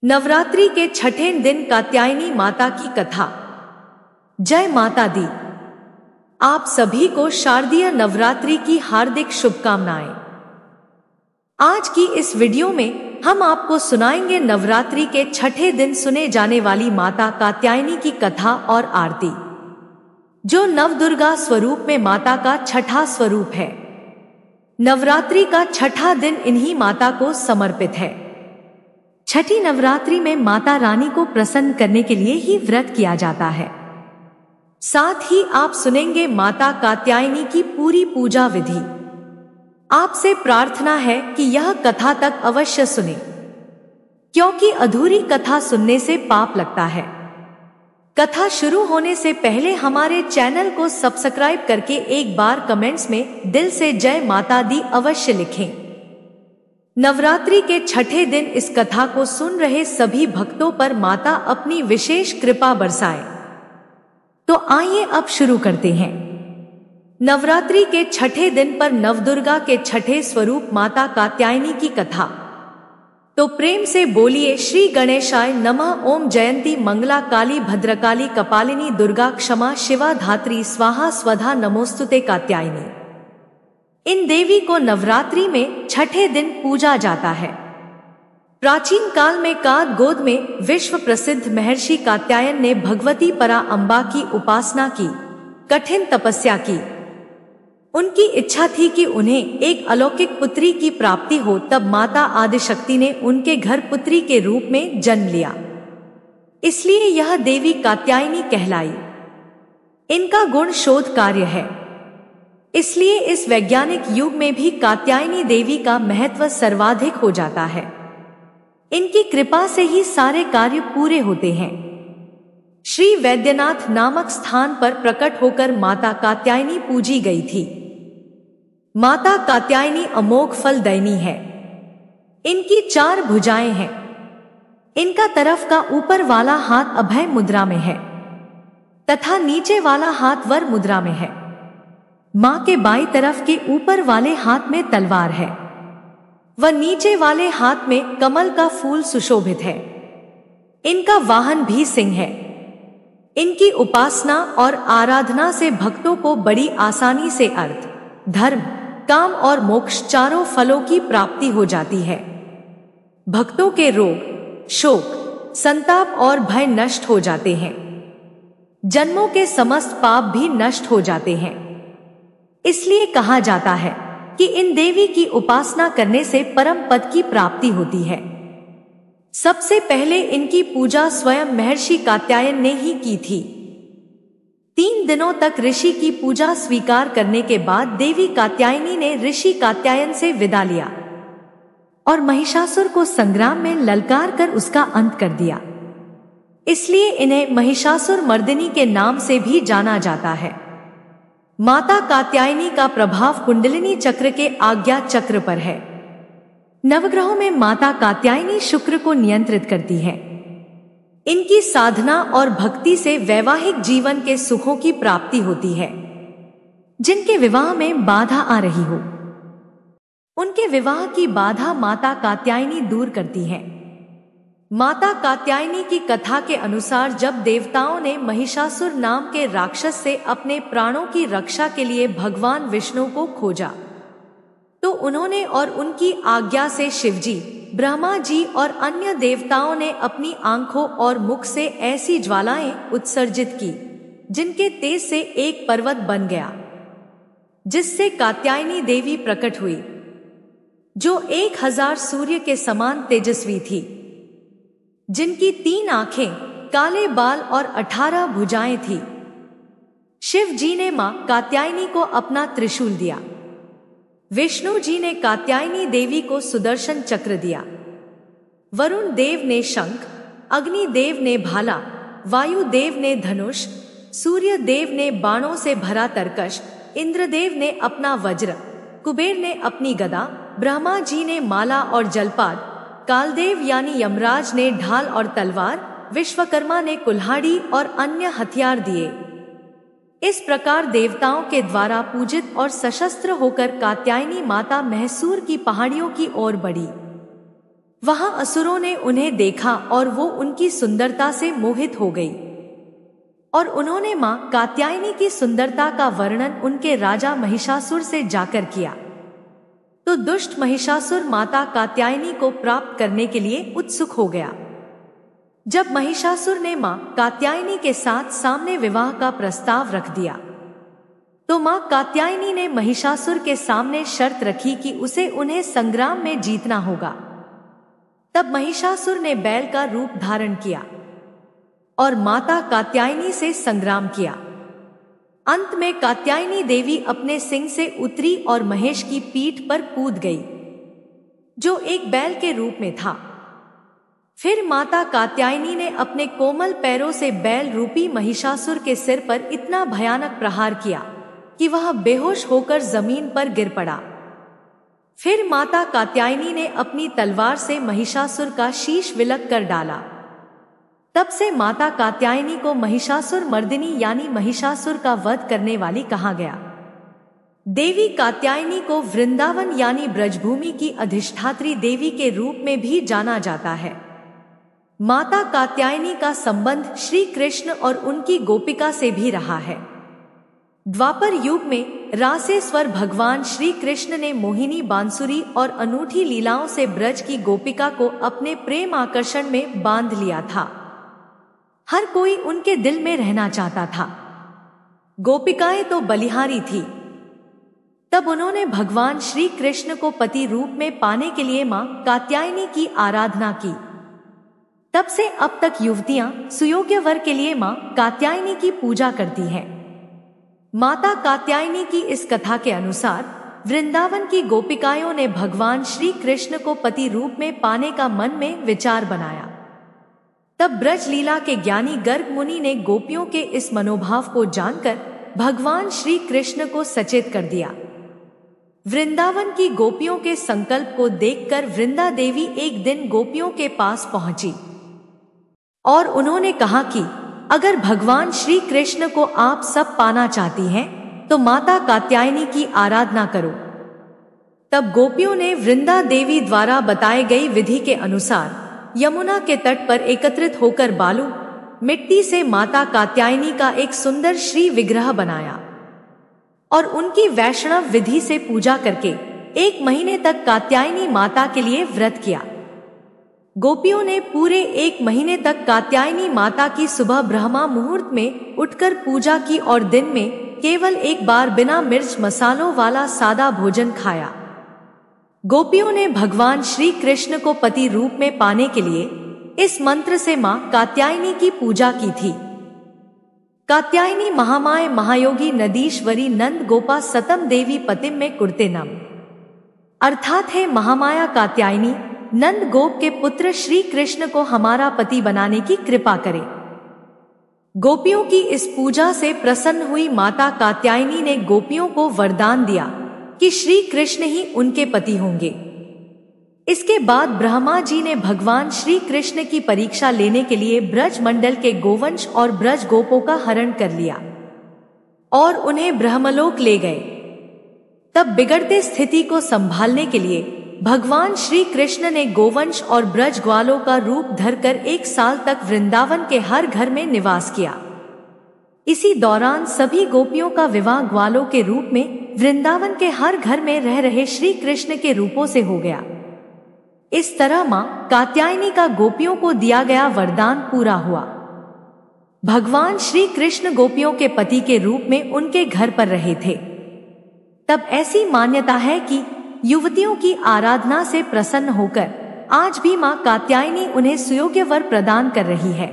नवरात्रि के छठे दिन कात्यायनी माता की कथा। जय माता दी। आप सभी को शारदीय नवरात्रि की हार्दिक शुभकामनाएं। आज की इस वीडियो में हम आपको सुनाएंगे नवरात्रि के छठे दिन सुने जाने वाली माता कात्यायनी की कथा और आरती, जो नवदुर्गा स्वरूप में माता का छठा स्वरूप है। नवरात्रि का छठा दिन इन्हीं माता को समर्पित है। छठी नवरात्रि में माता रानी को प्रसन्न करने के लिए ही व्रत किया जाता है। साथ ही आप सुनेंगे माता कात्यायनी की पूरी पूजा विधि। आपसे प्रार्थना है कि यह कथा तक अवश्य सुने, क्योंकि अधूरी कथा सुनने से पाप लगता है। कथा शुरू होने से पहले हमारे चैनल को सब्सक्राइब करके एक बार कमेंट्स में दिल से जय माता दी अवश्य लिखें। नवरात्रि के छठे दिन इस कथा को सुन रहे सभी भक्तों पर माता अपनी विशेष कृपा बरसाए। तो आइए अब शुरू करते हैं। नवरात्रि के छठे दिन पर नवदुर्गा के छठे स्वरूप माता कात्यायनी की कथा। तो प्रेम से बोलिए श्री गणेशाय नमः। ओम जयंती मंगला काली भद्रकाली कपालिनी दुर्गा क्षमा शिवा धात्री स्वाहा स्वधा नमोस्तुते कात्यायनी। इन देवी को नवरात्रि में छठे दिन पूजा जाता है। प्राचीन काल में काग गोद में विश्व प्रसिद्ध महर्षि कात्यायन ने भगवती परा अम्बा की उपासना की, कठिन तपस्या की। उनकी इच्छा थी कि उन्हें एक अलौकिक पुत्री की प्राप्ति हो। तब माता आदिशक्ति ने उनके घर पुत्री के रूप में जन्म लिया, इसलिए यह देवी कात्यायनी कहलाई। इनका गुण शोध कार्य है, इसलिए इस वैज्ञानिक युग में भी कात्यायनी देवी का महत्व सर्वाधिक हो जाता है। इनकी कृपा से ही सारे कार्य पूरे होते हैं। श्री वैद्यनाथ नामक स्थान पर प्रकट होकर माता कात्यायनी पूजी गई थी। माता कात्यायनी अमोघ फलदायिनी है। इनकी 4 भुजाएं हैं। इनका तरफ का ऊपर वाला हाथ अभय मुद्रा में है तथा नीचे वाला हाथ वर मुद्रा में है। मां के बाईं तरफ के ऊपर वाले हाथ में तलवार है व नीचे वाले हाथ में कमल का फूल सुशोभित है। इनका वाहन भी सिंह है। इनकी उपासना और आराधना से भक्तों को बड़ी आसानी से अर्थ, धर्म, काम और मोक्ष चारों फलों की प्राप्ति हो जाती है। भक्तों के रोग, शोक, संताप और भय नष्ट हो जाते हैं। जन्मों के समस्त पाप भी नष्ट हो जाते हैं। इसलिए कहा जाता है कि इन देवी की उपासना करने से परम पद की प्राप्ति होती है। सबसे पहले इनकी पूजा स्वयं महर्षि कात्यायन ने ही की थी। 3 दिनों तक ऋषि की पूजा स्वीकार करने के बाद देवी कात्यायनी ने ऋषि कात्यायन से विदा लिया और महिषासुर को संग्राम में ललकार कर उसका अंत कर दिया। इसलिए इन्हें महिषासुर मर्दिनी के नाम से भी जाना जाता है। माता कात्यायनी का प्रभाव कुंडलिनी चक्र के आज्ञा चक्र पर है। नवग्रहों में माता कात्यायनी शुक्र को नियंत्रित करती है। इनकी साधना और भक्ति से वैवाहिक जीवन के सुखों की प्राप्ति होती है। जिनके विवाह में बाधा आ रही हो, उनके विवाह की बाधा माता कात्यायनी दूर करती है। माता कात्यायनी की कथा के अनुसार जब देवताओं ने महिषासुर नाम के राक्षस से अपने प्राणों की रक्षा के लिए भगवान विष्णु को खोजा, तो उन्होंने और उनकी आज्ञा से शिवजी, ब्रह्मा जी और अन्य देवताओं ने अपनी आंखों और मुख से ऐसी ज्वालाएं उत्सर्जित की, जिनके तेज से एक पर्वत बन गया, जिससे कात्यायनी देवी प्रकट हुई, जो 1000 सूर्य के समान तेजस्वी थी, जिनकी 3 आंखें, काले बाल और 18 भुजाएं थी। शिव जी ने मां कात्यायनी को अपना त्रिशूल दिया। विष्णु जी ने कात्यायनी देवी को सुदर्शन चक्र दिया। वरुण देव ने शंख, अग्नि देव ने भाला, वायु देव ने धनुष, सूर्य देव ने बाणों से भरा तरकश, इंद्रदेव ने अपना वज्र, कुबेर ने अपनी गदा, ब्रह्मा जी ने माला और जलपाद, कालदेव यानी यमराज ने ढाल और तलवार, विश्वकर्मा ने कुल्हाड़ी और अन्य हथियार दिए। इस प्रकार देवताओं के द्वारा पूजित और सशस्त्र होकर कात्यायनी माता महसूर की पहाड़ियों की ओर बढ़ी। वहां असुरों ने उन्हें देखा और वो उनकी सुंदरता से मोहित हो गई, और उन्होंने मां कात्यायनी की सुंदरता का वर्णन उनके राजा महिषासुर से जाकर किया। तो दुष्ट महिषासुर माता कात्यायनी को प्राप्त करने के लिए उत्सुक हो गया। जब महिषासुर ने मां कात्यायनी के साथ सामने विवाह का प्रस्ताव रख दिया, तो मां कात्यायनी ने महिषासुर के सामने शर्त रखी कि उसे उन्हें संग्राम में जीतना होगा। तब महिषासुर ने बैल का रूप धारण किया और माता कात्यायनी से संग्राम किया। अंत में कात्यायनी देवी अपने सिंह से उतरी और महेश की पीठ पर कूद गई, जो एक बैल के रूप में था। फिर माता कात्यायनी ने अपने कोमल पैरों से बैल रूपी महिषासुर के सिर पर इतना भयानक प्रहार किया कि वह बेहोश होकर जमीन पर गिर पड़ा। फिर माता कात्यायनी ने अपनी तलवार से महिषासुर का शीश विलग कर डाला। तब से माता कात्यायनी को महिषासुर मर्दिनी यानी महिषासुर का वध करने वाली कहा गया। देवी कात्यायनी को वृंदावन यानी ब्रजभूमि की अधिष्ठात्री देवी के रूप में भी जाना जाता है। माता कात्यायनी का संबंध श्री कृष्ण और उनकी गोपिका से भी रहा है। द्वापर युग में रासेश्वर भगवान श्री कृष्ण ने मोहिनी बांसुरी और अनूठी लीलाओं से ब्रज की गोपिका को अपने प्रेम आकर्षण में बांध लिया था। हर कोई उनके दिल में रहना चाहता था। गोपिकाएं तो बलिहारी थी। तब उन्होंने भगवान श्री कृष्ण को पति रूप में पाने के लिए मां कात्यायनी की आराधना की। तब से अब तक युवतियां सुयोग्य वर के लिए मां कात्यायनी की पूजा करती हैं। माता कात्यायनी की इस कथा के अनुसार वृंदावन की गोपिकाओं ने भगवान श्री कृष्ण को पति रूप में पाने का मन में विचार बनाया। तब ब्रज लीला के ज्ञानी गर्ग मुनि ने गोपियों के इस मनोभाव को जानकर भगवान श्री कृष्ण को सचेत कर दिया। वृंदावन की गोपियों के संकल्प को देखकर वृंदा देवी एक दिन गोपियों के पास पहुंची और उन्होंने कहा कि अगर भगवान श्री कृष्ण को आप सब पाना चाहती हैं, तो माता कात्यायनी की आराधना करो। तब गोपियों ने वृंदा देवी द्वारा बताई गई विधि के अनुसार यमुना के तट पर एकत्रित होकर बालू मिट्टी से माता कात्यायनी का एक सुंदर श्री विग्रह बनाया और उनकी वैष्णव विधि से पूजा करके 1 महीने तक कात्यायनी माता के लिए व्रत किया। गोपियों ने पूरे 1 महीने तक कात्यायनी माता की सुबह ब्रह्मा मुहूर्त में उठकर पूजा की और दिन में केवल 1 बार बिना मिर्च मसालों वाला सादा भोजन खाया। गोपियों ने भगवान श्री कृष्ण को पति रूप में पाने के लिए इस मंत्र से मां कात्यायनी की पूजा की थी। कात्यायनी महामाय महायोगी नदीश्वरी नंद गोपा सतम देवी पतिम में कुर्ते नम, अर्थात है महामाया कात्यायनी नंद गोप के पुत्र श्री कृष्ण को हमारा पति बनाने की कृपा करे। गोपियों की इस पूजा से प्रसन्न हुई माता कात्यायनी ने गोपियों को वरदान दिया कि श्री कृष्ण ही उनके पति होंगे। इसके बाद ब्रह्मा जी ने भगवान श्री कृष्ण की परीक्षा लेने के लिए ब्रज मंडल के गोवंश और ब्रज गोपों का हरण कर लिया और उन्हें ब्रह्मलोक ले गए। तब बिगड़ते स्थिति को संभालने के लिए भगवान श्री कृष्ण ने गोवंश और ब्रज ग्वालों का रूप धरकर 1 साल तक वृंदावन के हर घर में निवास किया। इसी दौरान सभी गोपियों का विवाह ग्वालों के रूप में वृंदावन के हर घर में रह रहे श्री कृष्ण के रूपों से हो गया। इस तरह मां कात्यायनी का गोपियों को दिया गया वरदान पूरा हुआ। भगवान श्री कृष्ण गोपियों के पति के रूप में उनके घर पर रहे थे। तब ऐसी मान्यता है कि युवतियों की आराधना से प्रसन्न होकर आज भी मां कात्यायनी उन्हें सुयोग्य वर प्रदान कर रही है।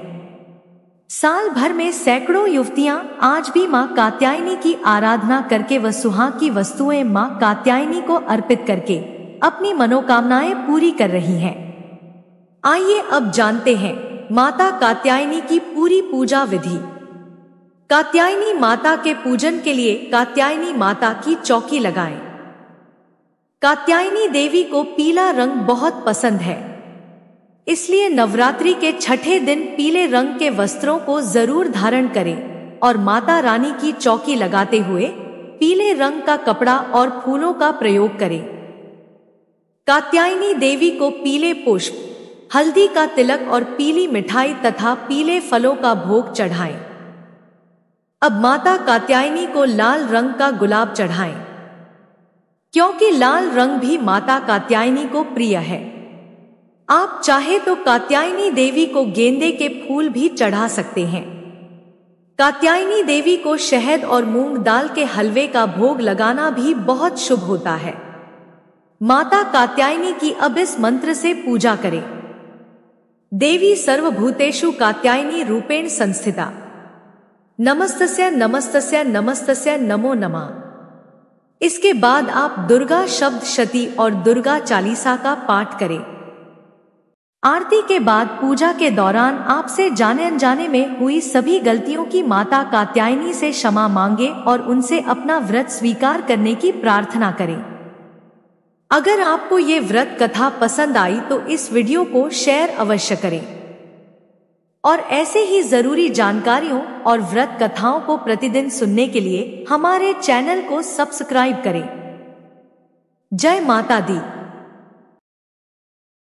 साल भर में सैकड़ों युवतियां आज भी मां कात्यायनी की आराधना करके व सुहाग की वस्तुएं मां कात्यायनी को अर्पित करके अपनी मनोकामनाएं पूरी कर रही हैं। आइए अब जानते हैं माता कात्यायनी की पूरी पूजा विधि। कात्यायनी माता के पूजन के लिए कात्यायनी माता की चौकी लगाएं। कात्यायनी देवी को पीला रंग बहुत पसंद है, इसलिए नवरात्रि के 6ठे दिन पीले रंग के वस्त्रों को जरूर धारण करें और माता रानी की चौकी लगाते हुए पीले रंग का कपड़ा और फूलों का प्रयोग करें। कात्यायनी देवी को पीले पुष्प, हल्दी का तिलक और पीली मिठाई तथा पीले फलों का भोग चढ़ाएं। अब माता कात्यायनी को लाल रंग का गुलाब चढ़ाएं, क्योंकि लाल रंग भी माता कात्यायनी को प्रिय है। आप चाहे तो कात्यायनी देवी को गेंदे के फूल भी चढ़ा सकते हैं। कात्यायनी देवी को शहद और मूंग दाल के हलवे का भोग लगाना भी बहुत शुभ होता है। माता कात्यायनी की अब इस मंत्र से पूजा करें। देवी सर्वभूतेषु कात्यायनी रूपेण संस्थिता, नमस्तस्यै नमस्तस्यै नमस्तस्यै नमो नमः। इसके बाद आप दुर्गा शब्द शती और दुर्गा चालीसा का पाठ करें। आरती के बाद पूजा के दौरान आपसे जाने अनजाने में हुई सभी गलतियों की माता कात्यायनी से क्षमा मांगे और उनसे अपना व्रत स्वीकार करने की प्रार्थना करें। अगर आपको ये व्रत कथा पसंद आई तो इस वीडियो को शेयर अवश्य करें और ऐसे ही जरूरी जानकारियों और व्रत कथाओं को प्रतिदिन सुनने के लिए हमारे चैनल को सब्सक्राइब करें। जय माता दी।